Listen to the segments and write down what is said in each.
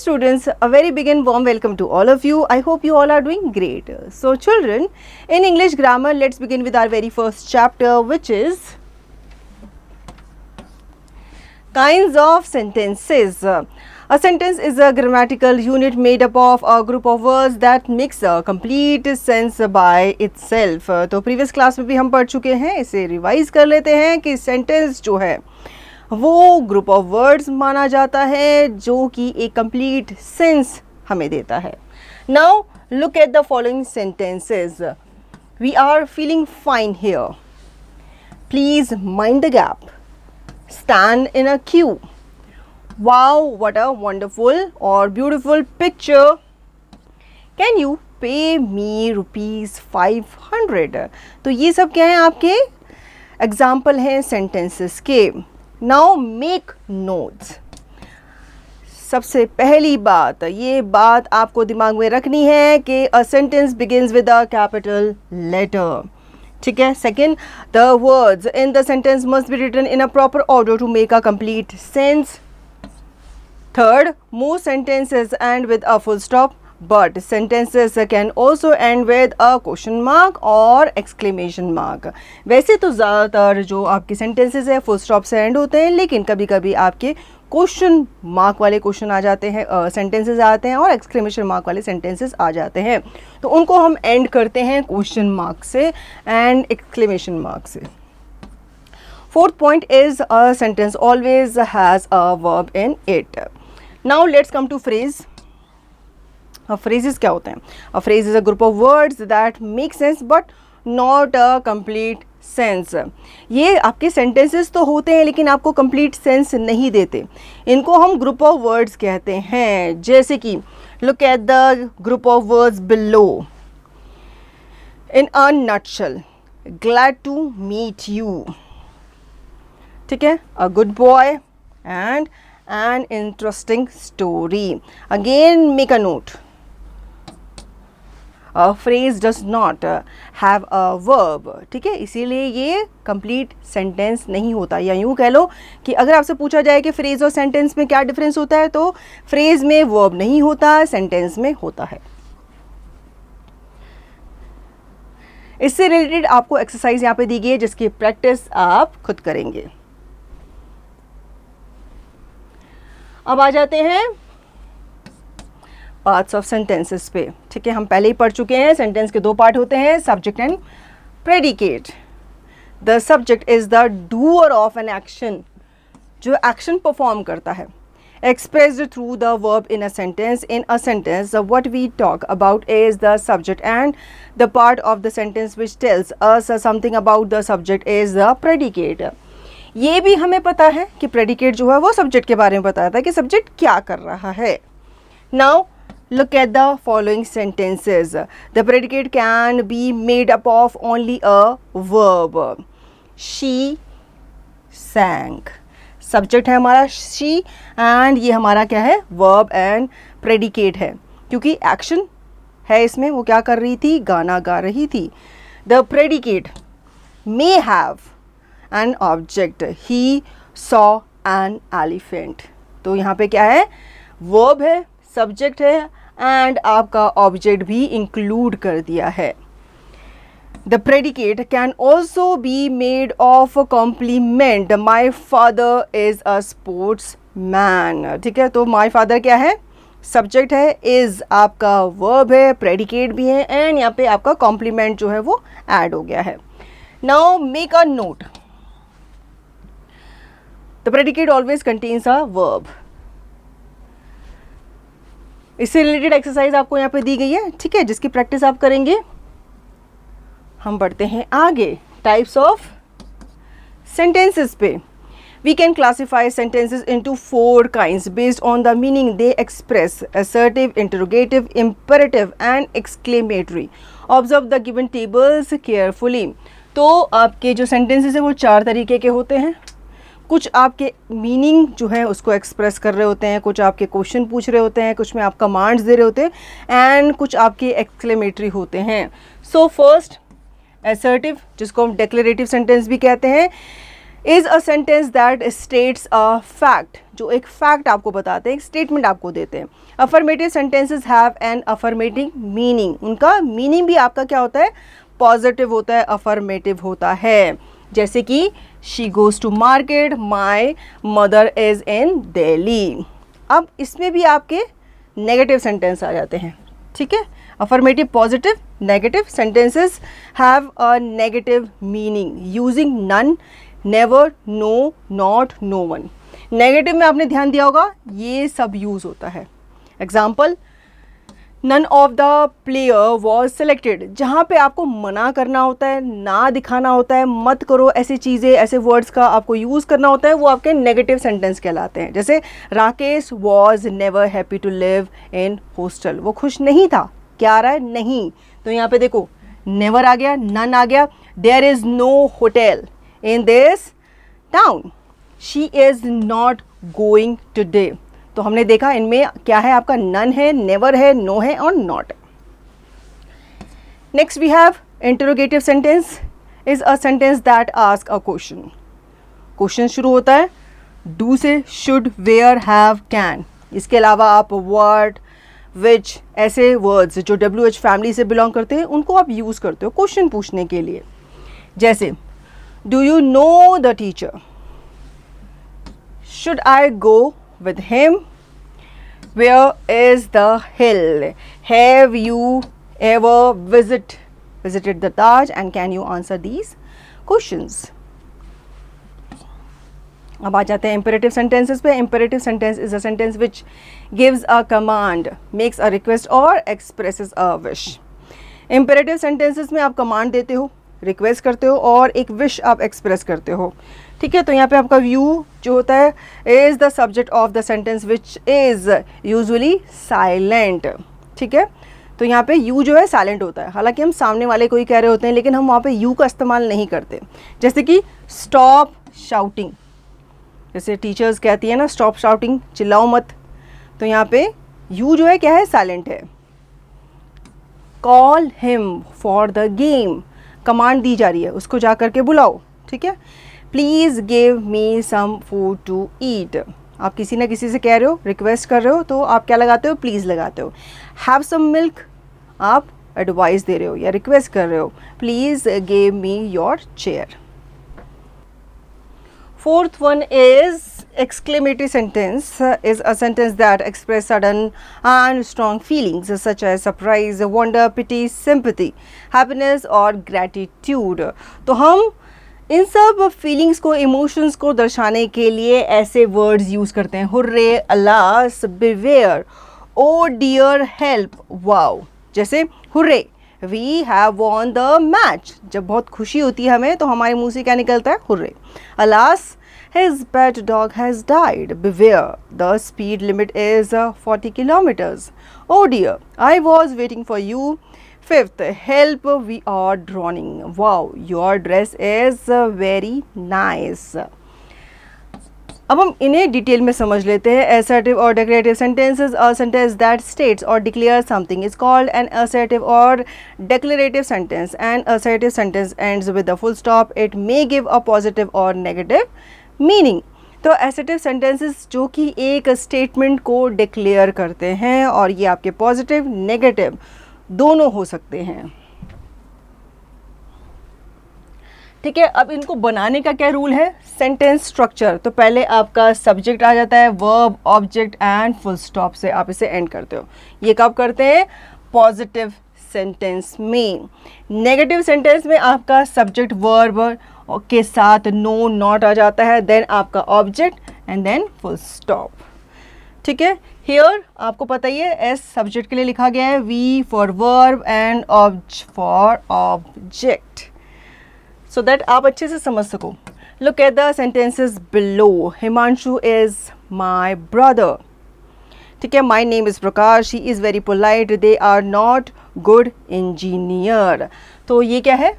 students, a very big and warm welcome to all of you. I hope you all are doing great. So children, in English grammar, let's begin with our very first chapter, which is kinds of sentences. A sentence is a grammatical unit made up of a group of words that makes a complete sense by itself. तो previous class में भी हम पढ़ चुके हैं, इसे revise कर लेते हैं कि sentence जो है वो ग्रुप ऑफ वर्ड्स माना जाता है जो कि एक कंप्लीट सेंस हमें देता है. Now look at the following sentences. We are feeling fine here. Please mind the gap. Stand in a queue. Wow what a wonderful और beautiful picture. Can you pay me ₹500. तो ये सब क्या है, आपके एग्जाम्पल हैं सेंटेंसेस के. Now make notes. सबसे पहली बात, ये बात आपको दिमाग में रखनी है कि a sentence begins with a capital letter. ठीक है. Second, the words in the sentence must be written in a proper order to make a complete sense. Third, most sentences end with a full stop, but sentences can also end with a question mark और exclamation mark. वैसे तो ज़्यादातर जो आपके sentences है full stop से end होते हैं, लेकिन कभी कभी आपके question mark वाले question आ जाते हैं, sentences आते हैं और exclamation mark वाले sentences आ जाते हैं, तो उनको हम end करते हैं question mark से and exclamation mark से. Fourth point is a sentence always has a verb in it. Now let's come to phrase. Phrases क्या होते हैं? A phrase is a group of words that make sense but not a complete sense. ये आपके sentences तो होते हैं लेकिन आपको complete sense नहीं देते. इनको हम group of words कहते हैं. जैसे कि look at the group of words below. In a nutshell, glad to meet you. ठीक है? A good boy and an interesting story. Again, make a note. A phrase does not have a verb. ठीक है, इसीलिए ये complete sentence नहीं होता. या यूँ कह लो कि अगर आपसे पूछा जाए कि phrase और sentence में क्या difference होता है, तो phrase में verb नहीं होता, sentence में होता है. इससे रिलेटेड आपको एक्सरसाइज यहाँ पे दी गई है जिसकी प्रैक्टिस आप खुद करेंगे. अब आ जाते हैं पार्ट्स ऑफ सेंटेंसेस पे. ठीक है, हम पहले ही पढ़ चुके हैं. सेंटेंस के दो पार्ट होते हैं, subject and predicate. The subject is the doer of an action, जो एक्शन परफॉर्म करता है. Expressed through the verb in a sentence. In a sentence what we talk about is the subject and the part of the sentence which tells us something about the subject is the predicate. ये भी हमें पता है कि predicate जो है वो subject के बारे में बताता है कि सब्जेक्ट क्या कर रहा है. Now look at the following sentences. The predicate can be made up of only a verb. She sang. Subject है हमारा she and ये हमारा क्या है, verb and predicate है, क्योंकि action है इसमें. वो क्या कर रही थी, गाना गा रही थी. The predicate may have an object. He saw an elephant. तो यहाँ पे क्या है, verb है, सब्जेक्ट है एंड आपका ऑब्जेक्ट भी इंक्लूड कर दिया है. The predicate can also be made of complement. My father is a sportsman. ठीक है, तो माई फादर क्या है, सब्जेक्ट है, इज आपका वर्ब है, प्रेडिकेट भी है एंड यहाँ पे आपका कॉम्प्लीमेंट जो है वो ऐड हो गया है. Now make a note. The predicate always contains a verb. इससे रिलेटेड एक्सरसाइज आपको यहाँ पे दी गई है. ठीक है, जिसकी प्रैक्टिस आप करेंगे. हम बढ़ते हैं आगे टाइप्स ऑफ सेंटेंसेस पे. We can classify sentences into 4 kinds based on the meaning they express. Assertive, interrogative, imperative and exclamatory. Observe the given tables carefully. तो आपके जो सेंटेंसेस है वो 4 तरीके के होते हैं. कुछ आपके मीनिंग जो है उसको एक्सप्रेस कर रहे होते हैं, कुछ आपके क्वेश्चन पूछ रहे होते हैं, कुछ में आप कमांड्स दे रहे होते हैं एंड कुछ आपके एक्सक्लेमेटरी होते हैं. सो फर्स्ट असर्टिव, जिसको हम डिक्लेरेटिव सेंटेंस भी कहते हैं. Is a sentence that states a fact, जो एक फैक्ट आपको बताते हैं, एक स्टेटमेंट आपको देते हैं. Affirmative sentences have an affirmative meaning, उनका मीनिंग भी आपका क्या होता है, पॉजिटिव होता है, अफर्मेटिव होता है. जैसे कि she goes to market, my mother is in Delhi. अब इसमें भी आपके नेगेटिव सेंटेंस आ जाते हैं. ठीक है, affirmative, positive, negative sentences have a negative meaning using none, never, no, not, no one. Negative में आपने ध्यान दिया होगा ये सब यूज होता है. Example, none of the player was selected. जहाँ पे आपको मना करना होता है, ना दिखाना होता है, मत करो ऐसी चीज़ें, ऐसे वर्ड्स का आपको यूज़ करना होता है, वो आपके नेगेटिव सेंटेंस कहलाते हैं. जैसे Rakesh was never happy to live in hostel. वो खुश नहीं था. क्या आ रहा है, नहीं. तो यहाँ पे देखो नेवर आ गया, नन आ गया. There is no hotel in this town. She is not going today. तो हमने देखा इनमें क्या है, आपका नन है, नेवर है, नो है और not. Next we have interrogative sentence is a sentence that ask a question. Question शुरू होता है डू से, शुड, वेयर, हैव, कैन. इसके अलावा आप व्हाट, विच, ऐसे वर्ड्स जो WH फैमिली से बिलोंग करते हैं उनको आप यूज़ करते हो क्वेश्चन पूछने के लिए. जैसे do you know the teacher, should I go with him, where is the hill, have you ever visited the Taj, and can you answer these questions. अब आ जाते हैं imperative sentences पे. imperative sentence is a sentence which gives a command, makes a request or expresses a wish. imperative sentences में आप command देते हो, request करते हो और एक विश आप एक्सप्रेस करते हो. ठीक है, तो यहाँ पे आपका व्यू जो होता है is the subject of the sentence which is usually silent. ठीक है, तो यहाँ पे यू जो है साइलेंट होता है. हालांकि हम सामने वाले को ही कह रहे होते हैं लेकिन हम वहाँ पे यू का इस्तेमाल नहीं करते. जैसे कि स्टॉप शाउटिंग, जैसे टीचर्स कहती है ना स्टॉप शाउटिंग, चिल्लाओ मत. तो यहाँ पे यू जो है क्या है, साइलेंट है. Call him for the game, command दी जा रही है, उसको जा करके बुलाओ. ठीक है, please give me some food to eat. आप किसी ना किसी से कह रहे हो, रिक्वेस्ट कर रहे हो, तो आप क्या लगाते हो, प्लीज़ लगाते हो. हैव सम मिल्क, आप एडवाइस दे रहे हो या रिक्वेस्ट कर रहे हो, please give me your chair. Fourth one is exclamatory sentence is a sentence that express sudden and strong feelings such as surprise, wonder, pity, sympathy, happiness और gratitude. तो हम इन सब फीलिंग्स को, इमोशंस को दर्शाने के लिए ऐसे वर्ड्स यूज़ करते हैं. Hurray, alas, beware, oh dear, help, wow. जैसे hurray, we have won the match. जब बहुत खुशी होती है हमें तो हमारे मुंह से क्या निकलता है, hurray. Alas, his pet dog has died. Beware, the speed limit is 40 kilometers. Oh dear, I was waiting for you. Fifth, help, we are drowning. Wow, your dress is very nice. अब हम इन्हें detail में समझ लेते हैं. assertive और declarative sentences. A sentence that states or declares something is called an assertive or declarative sentence. An assertive sentence ends with a full stop. It may give a positive or negative meaning. तो assertive sentences जो कि एक statement को declare करते हैं और ये आपके पॉजिटिव, नेगेटिव दोनों हो सकते हैं. ठीक है, अब इनको बनाने का क्या रूल है, सेंटेंस स्ट्रक्चर. तो पहले आपका सब्जेक्ट आ जाता है, verb, object and full stop से आप इसे एंड करते हो. ये कब करते हैं, पॉजिटिव सेंटेंस में. नेगेटिव सेंटेंस में आपका सब्जेक्ट, वर्ब के साथ नो, नॉट आ जाता है, देन आपका object and then full stop. ठीक है, हियर आपको पता ही है एस सब्जेक्ट के लिए लिखा गया है, V for verb and obj for object, so that आप अच्छे से समझ सको. Look at the sentences below. Himanshu is my brother. ठीक है, my name is Prakash, he is very polite, they are not good engineer. तो ये क्या है,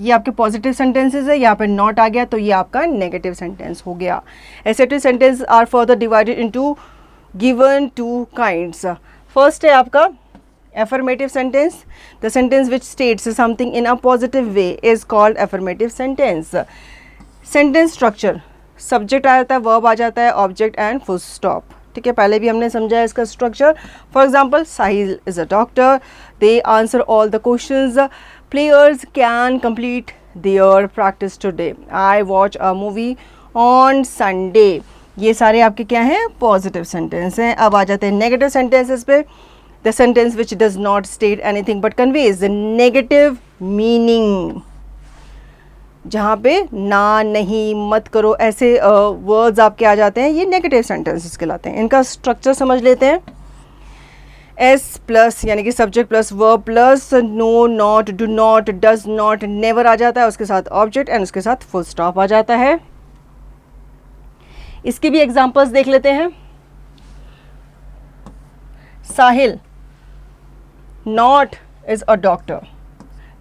ये आपके पॉजिटिव सेंटेंसेस है. यहाँ पे नॉट आ गया तो ये आपका नेगेटिव सेंटेंस हो गया. Assertive sentence are further divided into given two kinds. First है आपका affirmative sentence. The sentence which states something in a positive way is called affirmative sentence. Sentence structure, subject आ जाता है, वर्ब आ जाता है, ऑब्जेक्ट एंड फुल स्टॉप। ठीक है, पहले भी हमने समझा है इसका structure. For example, Sahil is a doctor, they answer all the questions, players can complete their practice today, I watch a movie on Sunday. ये सारे आपके क्या हैं, पॉजिटिव सेंटेंस हैं। अब आ जाते हैं नेगेटिव सेंटेंसेस पे। The sentence which does not state anything but conveys the negative meaning, जहाँ पे ना, नहीं, मत करो, ऐसे वर्ड्स आपके आ जाते हैं, ये नेगेटिव सेंटेंसेस कहलाते हैं। इनका स्ट्रक्चर समझ लेते हैं। एस प्लस यानी कि subject plus verb plus no, not, do not, does not, never आ जाता है, उसके साथ ऑब्जेक्ट एंड उसके साथ फुल स्टॉप आ जाता है। इसके भी एग्जांपल्स देख लेते हैं। Sahil not is a doctor,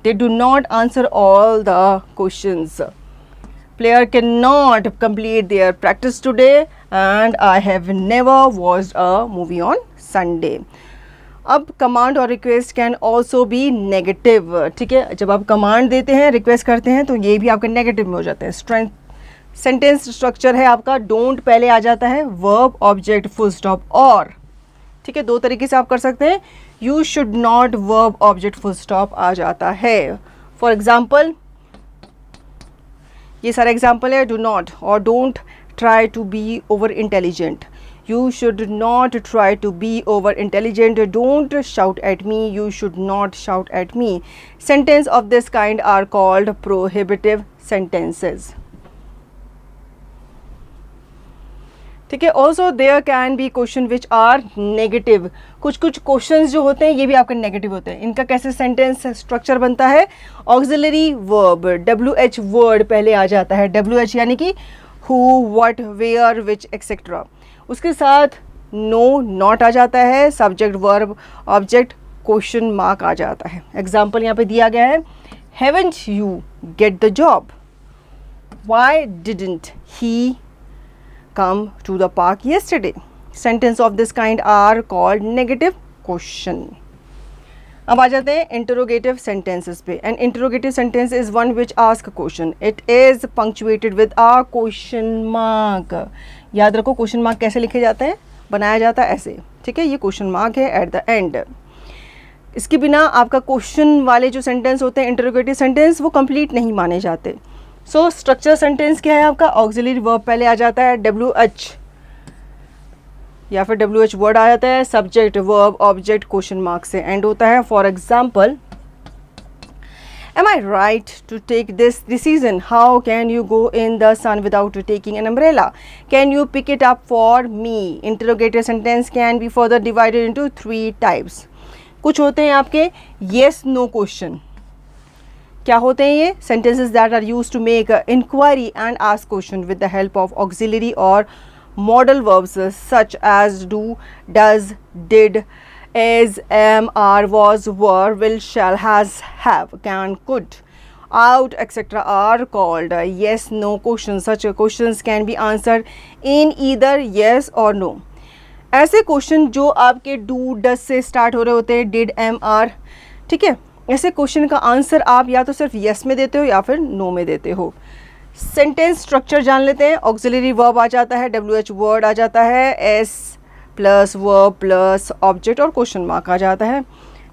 they do not answer all the questions, player cannot complete their practice today, and I have never watched a movie on Sunday. अब कमांड और request can also B negative. ठीक है, जब आप command देते हैं, request करते हैं, तो ये भी आपके नेगेटिव में हो जाते हैं। स्ट्रेंथ सेंटेंस स्ट्रक्चर है आपका, डोंट पहले आ जाता है, वर्ब, ऑब्जेक्ट, फुल स्टॉप और। ठीक है, दो तरीके से आप कर सकते हैं। You should not, verb, object, full stop आ जाता है। फॉर एग्जाम्पल, ये सारा एग्जाम्पल है। डू नॉट और don't try to be over intelligent, you should not try to be over intelligent, don't shout at me, you should not shout at me. Sentence of this kind are called prohibitive sentences. ठीक है, also there can be question which are negative. कुछ questions जो होते हैं ये भी आपके negative होते हैं। इनका कैसे सेंटेंस स्ट्रक्चर बनता है, ऑक्सिलरी वर्ब, WH वर्ड पहले आ जाता है, WH यानी कि who, what, where, which, etcetera. उसके साथ नो, नॉट आ जाता है, subject, verb, object, question mark आ जाता है। एग्जाम्पल यहाँ पे दिया गया है, haven't you get the job, why didn't he come to the park yesterday. Sentence of this kind are called negative question. अब आ जाते हैं interrogative sentences पे। An interrogative sentence is one which asks a question. It is punctuated with a question mark. याद रखो question mark कैसे लिखे जाते हैं, बनाया जाता है ऐसे। ठीक है, ये question mark है at the end। इसके बिना आपका क्वेश्चन वाले जो सेंटेंस होते हैं इंटरोगेटिव सेंटेंस, वो कंप्लीट नहीं माने जाते। सो स्ट्रक्चर सेंटेंस क्या है आपका, ऑक्सिलरी वर्ब पहले आ जाता है, WH या फिर WH वर्ड आ जाता है, subject, verb, object, question mark से एंड होता है। For example, am I right to take this decision, how can you go in the sun without taking an umbrella, can you pick it up for me. Interrogative sentence can be further divided into 3 types. कुछ होते हैं आपके yes no question. क्या होते हैं ये, sentences that are used to make inquiry and ask question with the help of auxiliary or modal verbs such as do, does, did, is, am, are, was, were, will, shall, has, have, can, could, out, etc. are called yes no questions. Such questions can be answered in either yes or no. ऐसे question जो आपके do, does से start हो रहे होते हैं, did, am, are, ठीक है, ऐसे क्वेश्चन का आंसर आप या तो सिर्फ यस में देते हो या फिर नो में देते हो। सेंटेंस स्ट्रक्चर जान लेते हैं। ऑक्सिलरी वर्ब आ जाता है, WH वर्ड आ जाता है, S plus verb plus object और क्वेश्चन मार्क आ जाता है।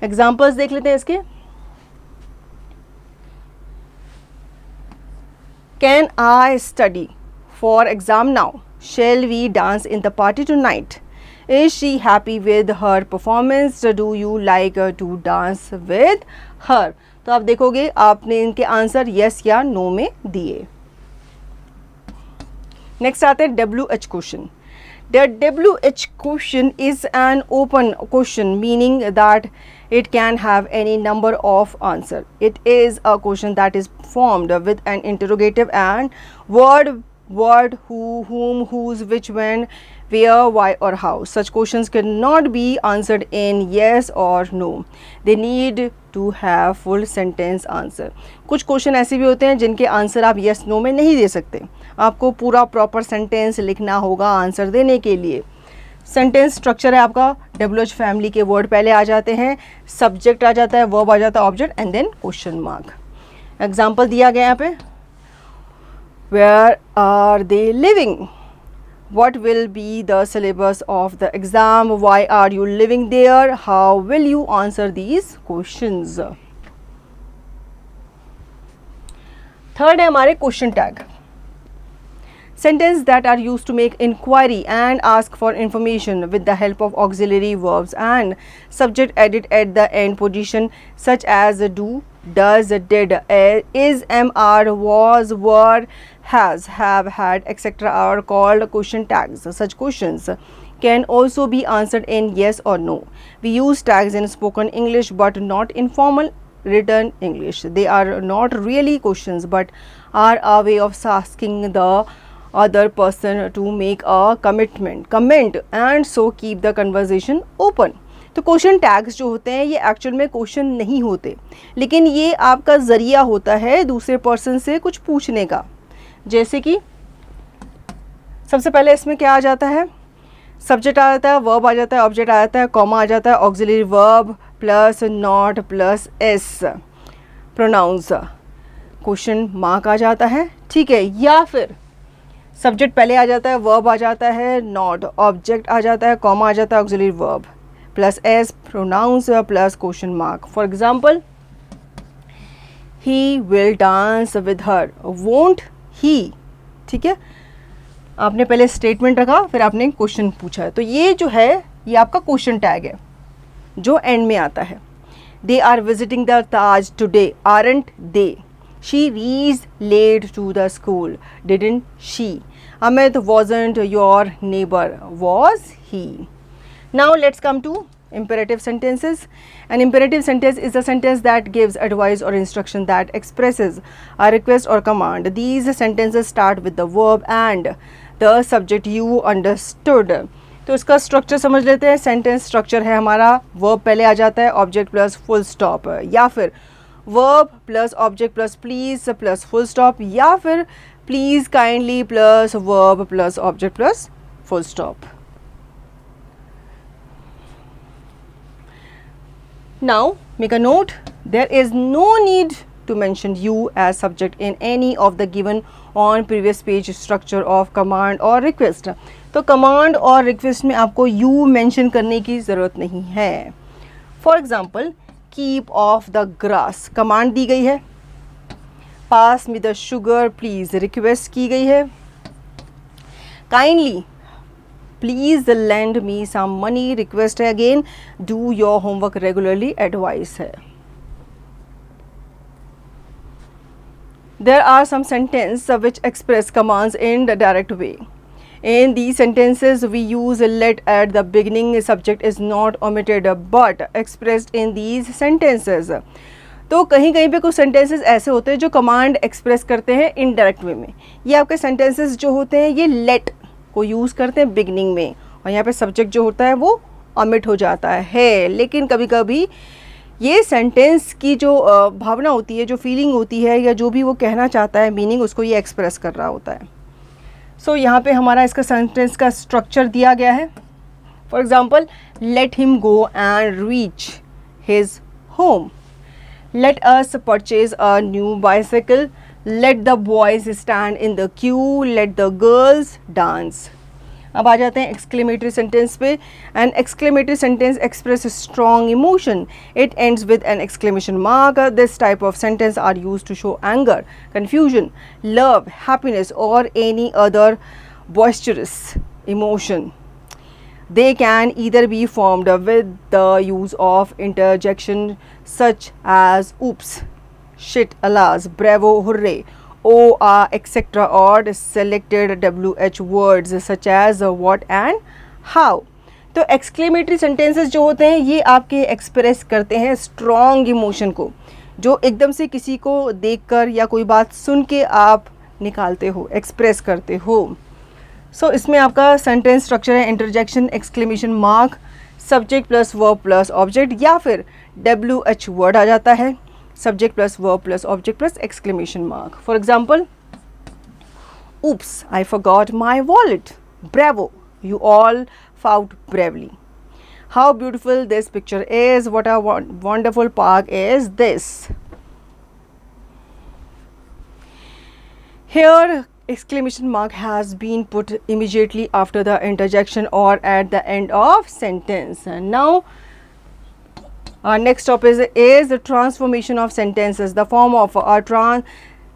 एग्जांपल्स देख लेते हैं इसके। Can I study for exam now, shall we dance in the party tonight, Is she happy with her performance? Do you like to dance with her? तो आप देखोगे आपने इनके आंसर यस या नो में दिए। नेक्स्ट आते हैं WH question. The WH question is an open question, meaning that it can have any number of answer. It is a question that is formed with an interrogative and word, who, whom, whose, which, when, where, why or how. Such questions cannot be answered in yes or no. They need to have full sentence answer. कुछ question ऐसे भी होते हैं जिनके answer आप yes no में नहीं दे सकते, आपको पूरा प्रॉपर सेंटेंस लिखना होगा आंसर देने के लिए। सेंटेंस स्ट्रक्चर है आपका, WH फैमिली के वर्ड पहले आ जाते हैं, सब्जेक्ट आ जाता है, वर्ब आ जाता है, object and then question mark. Example दिया गया यहाँ पे, Where are they living? What will be the syllabus of the exam? Why are you living there? How will you answer these questions? Third है हमारे question tag. Sentences that are used to make inquiry and ask for information with the help of auxiliary verbs and subject added at the end position, such as do, does, did, is, am, are, was, were, has, have, had, etc. are called question tags. Such questions can also be answered in yes or no. We use tags in spoken English but not in formal written English. They are not really questions but are a way of asking the other person to make a comment and so keep the conversation open. तो question tags जो होते हैं ये actual में question नहीं होते, लेकिन ये आपका ज़रिया होता है दूसरे पर्सन से कुछ पूछने का. जैसे कि सबसे पहले इसमें क्या आ जाता है, सब्जेक्ट आ जाता है, वर्ब आ जाता है, ऑब्जेक्ट आ जाता है, कॉमा आ जाता है, auxiliary verb plus not plus S, pronouns, question mark आ जाता है. ठीक है, या फिर सब्जेक्ट पहले आ जाता है, वर्ब आ जाता है, नॉट, ऑब्जेक्ट आ जाता है, कॉमा आ जाता है, auxiliary verb plus S, pronouns plus question mark. For example, he will dance with her, won't he. ठीक है, आपने पहले स्टेटमेंट रखा, फिर आपने क्वेश्चन पूछा है, तो ये जो है ये आपका क्वेश्चन टैग है जो एंड में आता है. They are visiting the Taj today, aren't they. She reached late to the school, didn't she? Amit wasn't your neighbor, was he? Now let's come to imperative sentences. An imperative sentence is a sentence that gives advice or instruction that expresses a request or command. These sentences start with the verb and the subject you understood. तो इसका structure समझ लेते हैं. Sentence structure है हमारा, verb पहले आ जाता है, ऑब्जेक्ट प्लस फुल स्टॉप, या फिर verb plus object plus please plus full stop, या फिर please kindly plus verb plus object plus full stop. Now make a note, there is no need to mention you as subject in any of the given on previous page structure of command or request. तो command और request में आपको you mention करने की ज़रूरत नहीं है. For example, keep off the grass, command दी गई है. pass me the sugar please, request की गई है. kindly please lend me some money, request है. again do your homework regularly, advice है. There are some sentences which express commands in the direct way. In these sentences, we use let at the beginning. Subject is not omitted but expressed in these sentences. तो कहीं कहीं पे कुछ sentences ऐसे होते हैं जो command express करते हैं indirect way में. ये आपके sentences जो होते हैं ये let को use करते हैं beginning में, और यहाँ पे subject जो होता है वो omit हो जाता है. लेकिन कभी कभी ये सेंटेंस की जो भावना होती है, जो फीलिंग होती है, या जो भी वो कहना चाहता है मीनिंग, उसको ये एक्सप्रेस कर रहा होता है. सो यहाँ पे हमारा इसका सेंटेंस का स्ट्रक्चर दिया गया है. For example, let him go and reach his home, let us purchase a new bicycle, let the boys stand in the queue, let the girls dance. अब आ जाते हैं एक्सक्लेमेटरी सेंटेंस पे. An exclamatory sentence express strong emotion, it ends with an exclamation mark. This type of sentence are use to show anger, confusion, love, happiness और any other boisterous emotion. They can either be formed with the use of interjection such as oops, shit, alas, bravo, hooray, oh, etc. or selected WH words such as what and how. तो exclamatory sentences जो होते हैं ये आपके express करते हैं strong emotion को, जो एकदम से किसी को देखकर या कोई बात सुन के आप निकालते हो, एक्सप्रेस करते हो. सो इसमें आपका सेंटेंस स्ट्रक्चर है interjection, exclamation mark, subject plus verb plus object, या फिर WH वर्ड आ जाता है, subject plus verb plus object plus exclamation mark. For example, oops, I forgot my wallet, bravo, you all fought bravely. How beautiful this picture is, what a wonderful park is this. Here exclamation mark has been put immediately after the interjection or at the end of sentence. And now our next topic is the transformation of sentences. The form of a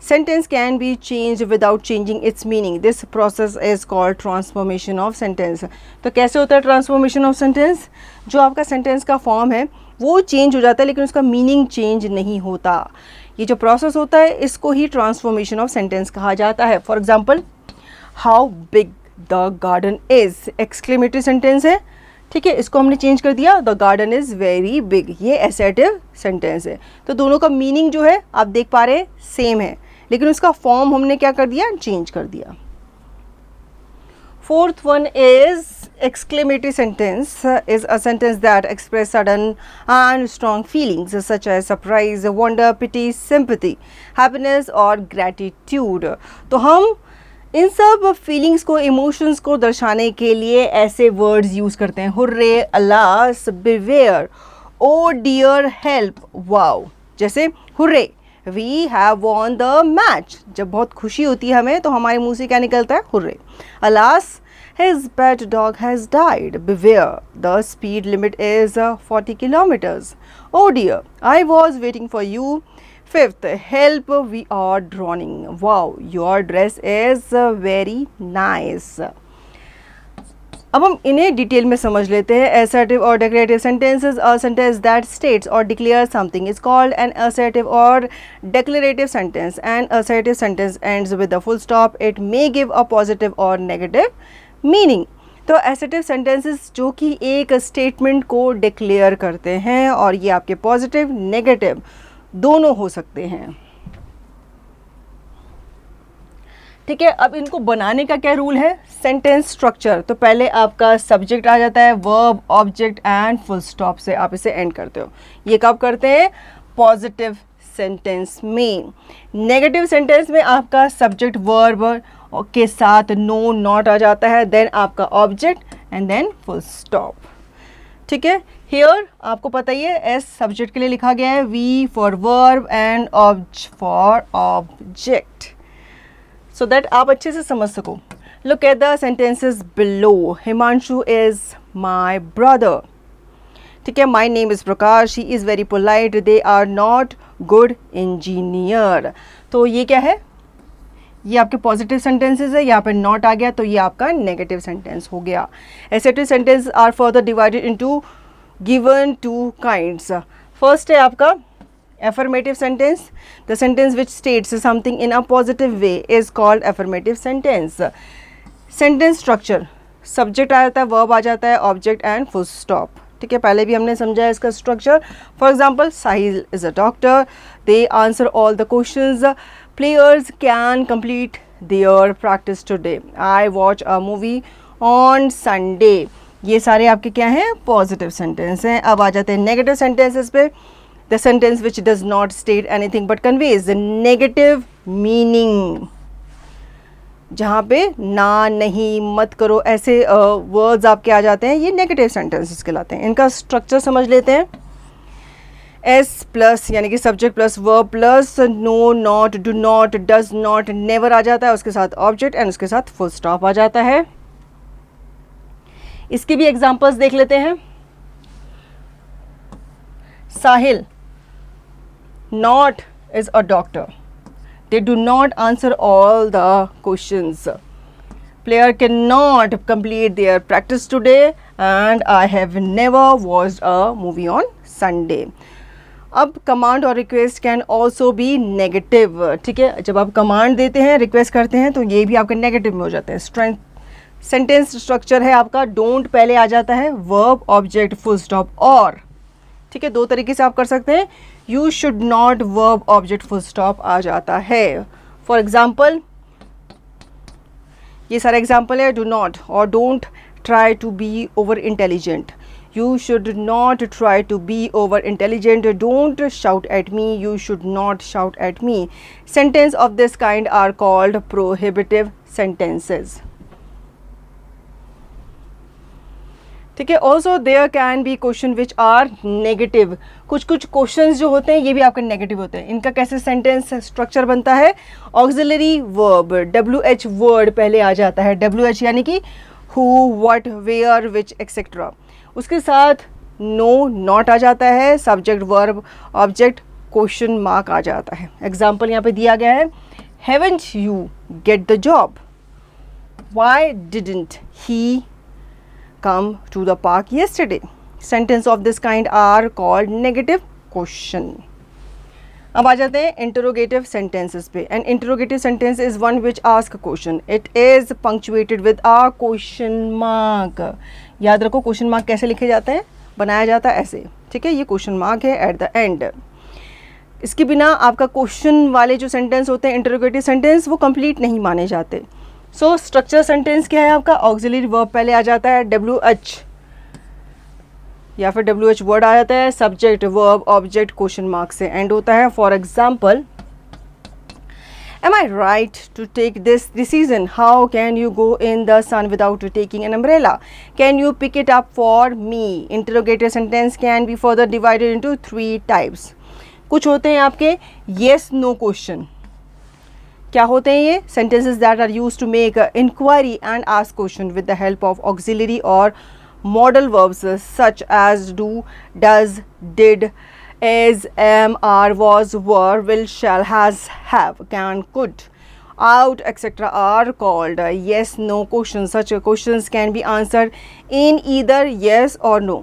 sentence can be changed without changing its meaning. This process is called transformation of sentence. तो कैसे होता है transformation of sentence? जो आपका sentence का form है वो change हो जाता है लेकिन उसका meaning change नहीं होता. ये जो process होता है इसको ही transformation of sentence कहा जाता है. For example, how big the garden is. Exclamatory sentence है, ठीक है, इसको हमने चेंज कर दिया, the garden is very big. ये एसर्टिव सेंटेंस है. तो दोनों का मीनिंग जो है आप देख पा रहे हैं सेम है लेकिन उसका फॉर्म हमने क्या कर दिया, चेंज कर दिया. Fourth one is exclamatory sentence is a sentence that express sudden and strong feelings such as surprise, wonder, pity, sympathy, happiness और gratitude. तो हम इन सब फीलिंग्स को, इमोशंस को दर्शाने के लिए ऐसे वर्ड्स यूज़ करते हैं. Hurray, alas, beware, oh dear, help, wow. जैसे hurray, we have won the match. जब बहुत खुशी होती है हमें तो हमारे मुंह से क्या निकलता है, hurray. Alas, his pet dog has died. Beware, the speed limit is 40 kilometers. Oh dear, I was waiting for you. Fifth, help, we are drowning. Wow, your dress is very nice. अब हम इन्हें detail में समझ लेते हैं. Assertive or declarative sentences, a sentence that states or declares something is called an assertive or declarative sentence. An assertive sentence ends with a full stop. It may give a positive or negative meaning. तो assertive sentences जो कि एक statement को declare करते हैं और ये आपके पॉजिटिव, नेगेटिव दोनों हो सकते हैं. ठीक है, अब इनको बनाने का क्या रूल है, सेंटेंस स्ट्रक्चर. तो पहले आपका सब्जेक्ट आ जाता है, verb, object and full stop से आप इसे एंड करते हो. ये कब करते हैं, पॉजिटिव सेंटेंस में. नेगेटिव सेंटेंस में आपका सब्जेक्ट वर्ब के साथ नो, नॉट आ जाता है, देन आपका object and then full stop. ठीक है, हियर आपको पता ही है एस सब्जेक्ट के लिए लिखा गया है, V for verb and obj for object, so that आप अच्छे से समझ सको. Look at the sentences below. Himanshu is my brother. ठीक है, my name is Prakash, he is very polite, they are not good engineer. तो ये क्या है, ये आपके पॉजिटिव सेंटेंसेस है, यहाँ पे नॉट आ गया तो ये आपका नेगेटिव सेंटेंस हो गया. Assertive sentence are further divided into given two kinds. First है आपका affirmative sentence. The sentence which states something in a positive way is called affirmative sentence. Sentence structure, subject आ जाता है, verb आ जाता है, object and full stop. ठीक है, पहले भी हमने समझा है इसका structure. For example, Sahil is a doctor, they answer all the questions, players can complete their practice today, I watch a movie on Sunday. ये सारे आपके क्या हैं, पॉजिटिव सेंटेंस हैं. अब आ जाते हैं नेगेटिव सेंटेंसेस पे. The sentence which does not state anything but conveys the negative meaning. जहाँ पे ना, नहीं, मत करो ऐसे वर्ड्स आपके आ जाते हैं, ये नेगेटिव सेंटेंसेस कहलाते हैं. इनका स्ट्रक्चर समझ लेते हैं. एस प्लस यानी कि subject plus verb plus no, not, do not, does not, never आ जाता है, उसके साथ ऑब्जेक्ट एंड उसके साथ फुल स्टॉप आ जाता है. इसके भी एग्जांपल्स देख लेते हैं. Sahil not is a doctor, they do not answer all the questions. Player cannot complete their practice today and I have never watched a movie on Sunday. अब कमांड और request can also B negative. ठीक है, जब आप command देते हैं, request करते हैं तो ये भी आपके नेगेटिव में हो जाते हैं. सेंटेंस स्ट्रक्चर है आपका, डोंट पहले आ जाता है, वर्ब, ऑब्जेक्ट, फुल स्टॉप और. ठीक है, दो तरीके से आप कर सकते हैं. You should not, verb, object, full stop आ जाता है. फॉर एग्जाम्पल, ये सारे एग्जाम्पल है. डू नॉट और don't try to be over intelligent. You should not try to be over intelligent. Don't shout at me, you should not shout at me. Sentence of this kind are called prohibitive sentences. ठीक है। Also there can be question which are negative, कुछ कुछ question जो होते हैं ये भी आपके नेगेटिव होते हैं। इनका कैसे सेंटेंस स्ट्रक्चर बनता है, ऑक्सिलरी वर्ब WH वर्ड पहले आ जाता है, WH यानी कि who, what, where, which etcetera, उसके साथ नो, नॉट आ जाता है, subject, verb, object, question mark आ जाता है। एग्जाम्पल यहाँ पे दिया गया है, haven't you get the job, why didn't he come to the park yesterday. Sentence of this kind are called negative question. अब आ जाते हैं interrogative sentences पे. An interrogative sentence is one which asks a question. It is punctuated with a question mark. याद रखो question mark कैसे लिखे जाते हैं, बनाया जाता है ऐसे, ठीक है। ये question mark है at the end. इसके बिना आपका क्वेश्चन वाले जो सेंटेंस होते हैं इंटरोगेटिव सेंटेंस वो कंप्लीट नहीं माने जाते। सो स्ट्रक्चर सेंटेंस क्या है आपका, ऑक्सिलरी वर्ब पहले आ जाता है, WH या फिर WH वर्ड आ जाता है, subject, verb, object, question mark से एंड होता है। For example, am I right to take this decision, how can you go in the sun without taking an umbrella, can you pick it up for me. Interrogative sentence can be further divided into 3 types. कुछ होते हैं आपके yes no question, क्या होते हैं ये, sentences that are used to make inquiry and ask question with the help of auxiliary or modal verbs such as do, does, did, is, am, are, was, were, will, shall, has, have, can, could, out, etc. are called yes no questions. Such questions can be answered in either yes or no.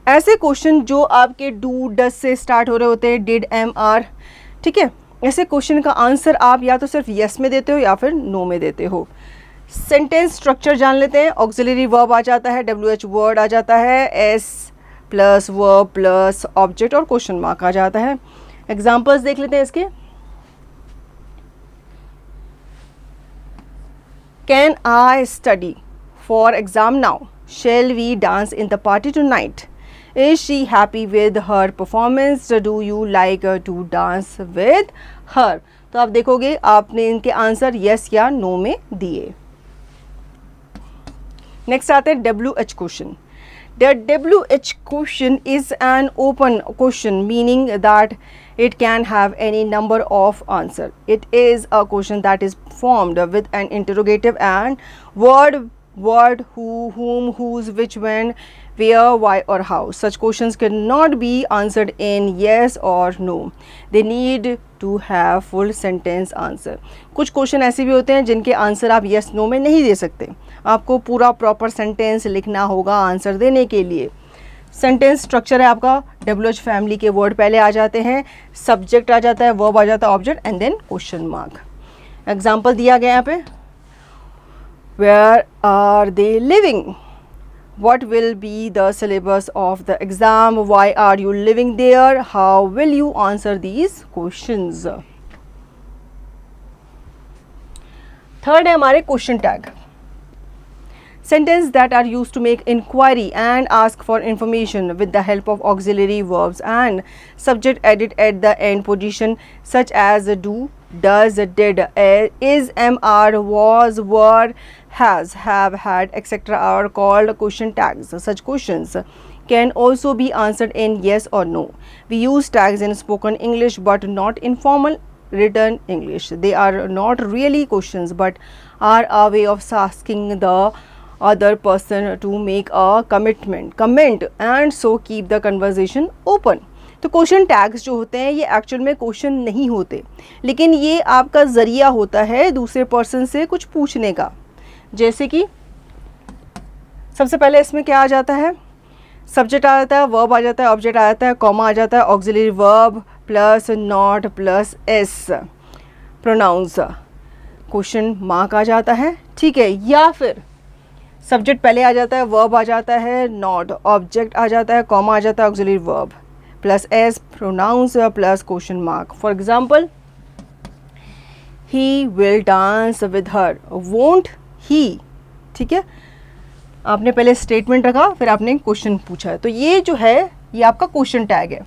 ऐसे question जो आपके do, does से start हो रहे होते हैं, did, am, are, ठीक है, ऐसे क्वेश्चन का आंसर आप या तो सिर्फ यस में देते हो या फिर नो में देते हो। सेंटेंस स्ट्रक्चर जान लेते हैं। ऑक्सिलरी वर्ब आ जाता है, WH वर्ड आ जाता है, S plus verb plus object और क्वेश्चन मार्क आ जाता है। एग्जाम्पल्स देख लेते हैं इसके। Can I study for exam now, shall we dance in the party tonight, Is she happy with her performance? Do you like to dance with her? तो आप देखोगे आपने इनके आंसर यस या नो में दिए। नेक्स्ट आते हैं WH question. The WH question is an open question, meaning that it can have any number of answer. It is a question that is formed with an interrogative and word, who, whom, whose, which, when, where, why or how. Such questions cannot be answered in yes or no. They need to have full sentence answer. कुछ question ऐसे भी होते हैं जिनके answer आप yes no में नहीं दे सकते, आपको पूरा प्रॉपर सेंटेंस लिखना होगा आंसर देने के लिए। सेंटेंस स्ट्रक्चर है आपका, WH फैमिली के वर्ड पहले आ जाते हैं, सब्जेक्ट आ जाता है, वर्ब आ जाता है, object and then question mark. Example दिया गया यहाँ पे, Where are they living? What will be the syllabus of the exam? Why are you living there? How will you answer these questions? Third है हमारे question tag. Sentences that are used to make inquiry and ask for information with the help of auxiliary verbs and subject added at the end position such as do, does, did, is, am, are, was, were, has, have, had, etc. are called question tags. Such questions can also be answered in yes or no. We use tags in spoken English but not in formal written English. They are not really questions but are a way of asking the other person to make a comment and so keep the conversation open. तो question tags जो होते हैं ये actual में question नहीं होते, लेकिन ये आपका ज़रिया होता है दूसरे पर्सन से कुछ पूछने का। जैसे कि सबसे पहले इसमें क्या आ जाता है, सब्जेक्ट आ जाता है, वर्ब आ जाता है, ऑब्जेक्ट आ जाता है, कॉमा आ जाता है, auxiliary verb plus not plus S, pronouns, question mark आ जाता है, ठीक है। या फिर सब्जेक्ट पहले आ जाता है, वर्ब आ जाता है, नॉट, ऑब्जेक्ट आ जाता है, कॉमा आ जाता है, auxiliary verb plus S, pronouns plus question mark. For example, he will dance with her, won't he, ठीक है। आपने पहले स्टेटमेंट रखा, फिर आपने क्वेश्चन पूछा है, तो ये जो है ये आपका क्वेश्चन टैग है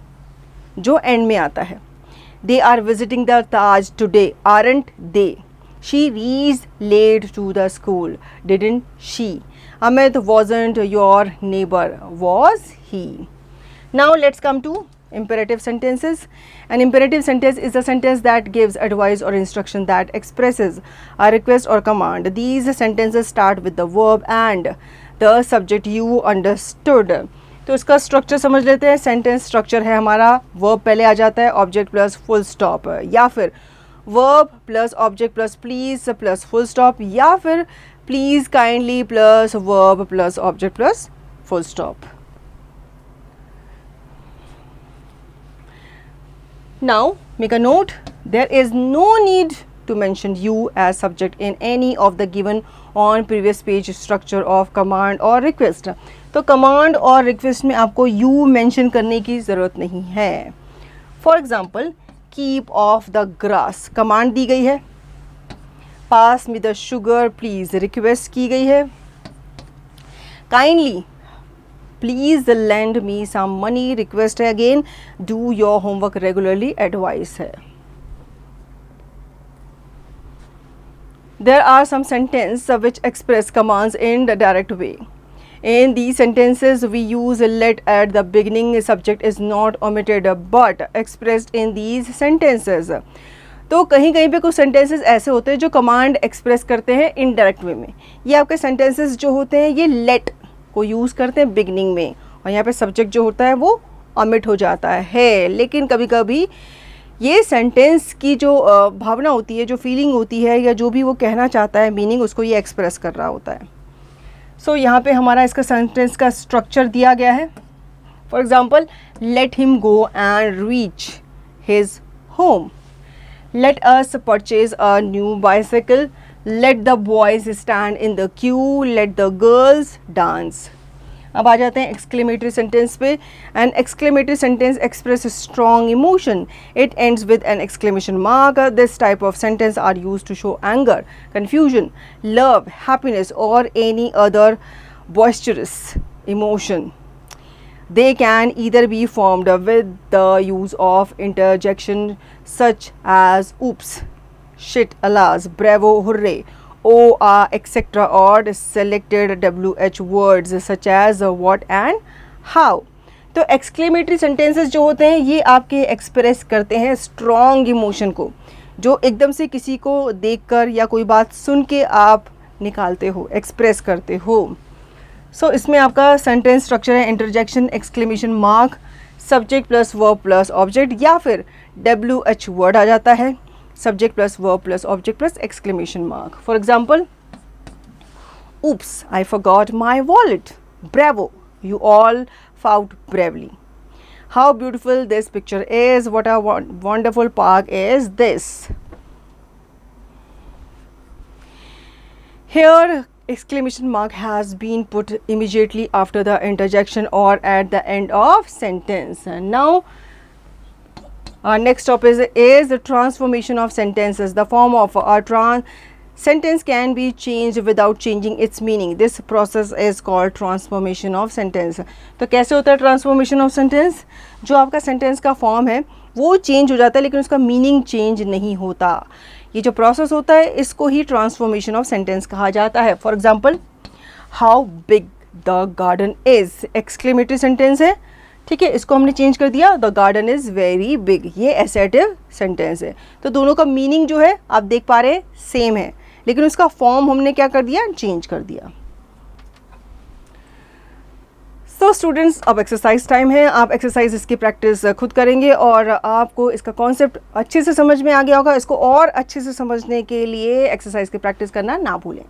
जो एंड में आता है। They are visiting the Taj today, aren't they, She reached late to the school, didn't she? Amit wasn't your neighbor, was he? Now let's come to imperative sentences. An imperative sentence is a sentence that gives advice or instruction that expresses a request or command. These sentences start with the verb and the subject you understood. तो इसका structure समझ लेते हैं. Sentence structure है हमारा, verb पहले आ जाता है, ऑब्जेक्ट प्लस फुल स्टॉप, या फिर verb plus object plus please plus full stop, या फिर please kindly plus verb plus object plus full stop. Now make a note, there is no need to mention you as subject in any of the given on previous page structure of command or request. तो command और request में आपको you mention करने की ज़रूरत नहीं है. For example, keep off the grass command दी गई है, pass me the sugar please request की गई है, kindly please lend me some money request है, again do your homework regularly advice है. There are some sentences which express commands in the direct way. In these sentences we use let at the beginning. Subject is not omitted but expressed in these sentences. तो कहीं कहीं पे कुछ sentences ऐसे होते हैं जो कमांड एक्सप्रेस करते हैं इनडायरेक्ट वे में. ये आपके सेंटेंसेस जो होते हैं ये लेट को यूज़ करते हैं बिगनिंग में, और यहाँ पे सब्जेक्ट जो होता है वो ओमिट हो जाता है. लेकिन कभी कभी ये सेंटेंस की जो भावना होती है, जो फीलिंग होती है, या जो भी वो कहना चाहता है मीनिंग, उसको ये एक्सप्रेस कर रहा होता है. सो यहाँ पे हमारा इसका सेंटेंस का स्ट्रक्चर दिया गया है. For example, late him go and reach his home, let us purchase a new bicycle, let the boys stand in the queue, let the girls dance. अब आ जाते हैं एक्सक्लेमेटरी सेंटेंस पे. An exclamatory sentence express strong emotion, it ends with an exclamation mark. This type of sentence are use to show anger, confusion, love, happiness और any other boisterous emotion. They can either be formed with the use of interjection such as oops, shit, alas, bravo, hooray, oh, etc. or selected WH words such as what and how. तो exclamatory sentences जो होते हैं ये आपके express करते हैं strong emotion को, जो एकदम से किसी को देखकर या कोई बात सुन के आप निकालते हो, एक्सप्रेस करते हो. सो इसमें आपका सेंटेंस स्ट्रक्चर है interjection, exclamation mark, subject plus verb plus object, या फिर WH वर्ड आ जाता है, subject plus verb plus object plus exclamation mark. For example, oops, I forgot my wallet. Bravo, you all fought bravely. How beautiful this picture is. What a wonderful park is this. Here exclamation mark has been put immediately after the interjection or at the end of sentence. And now our next topic is the transformation of sentences. The form of a sentence can be changed without changing its meaning. This process is called transformation of sentence. तो कैसे होता है transformation of sentence? जो आपका sentence का form है वो change हो जाता है लेकिन उसका मीनिंग चेंज नहीं होता. ये जो प्रोसेस होता है इसको ही ट्रांसफॉर्मेशन ऑफ सेंटेंस कहा जाता है. For example, how big the garden is, exclamatory sentence है, ठीक है, इसको हमने चेंज कर दिया, the garden is very big, ये असर्टिव सेंटेंस है. तो दोनों का मीनिंग जो है आप देख पा रहे हैं सेम है, लेकिन उसका फॉर्म हमने क्या कर दिया, चेंज कर दिया. तो स्टूडेंट्स अब एक्सरसाइज टाइम है. आप एक्सरसाइज इसकी प्रैक्टिस खुद करेंगे और आपको इसका कॉन्सेप्ट अच्छे से समझ में आ गया होगा. इसको और अच्छे से समझने के लिए एक्सरसाइज की प्रैक्टिस करना ना भूलें.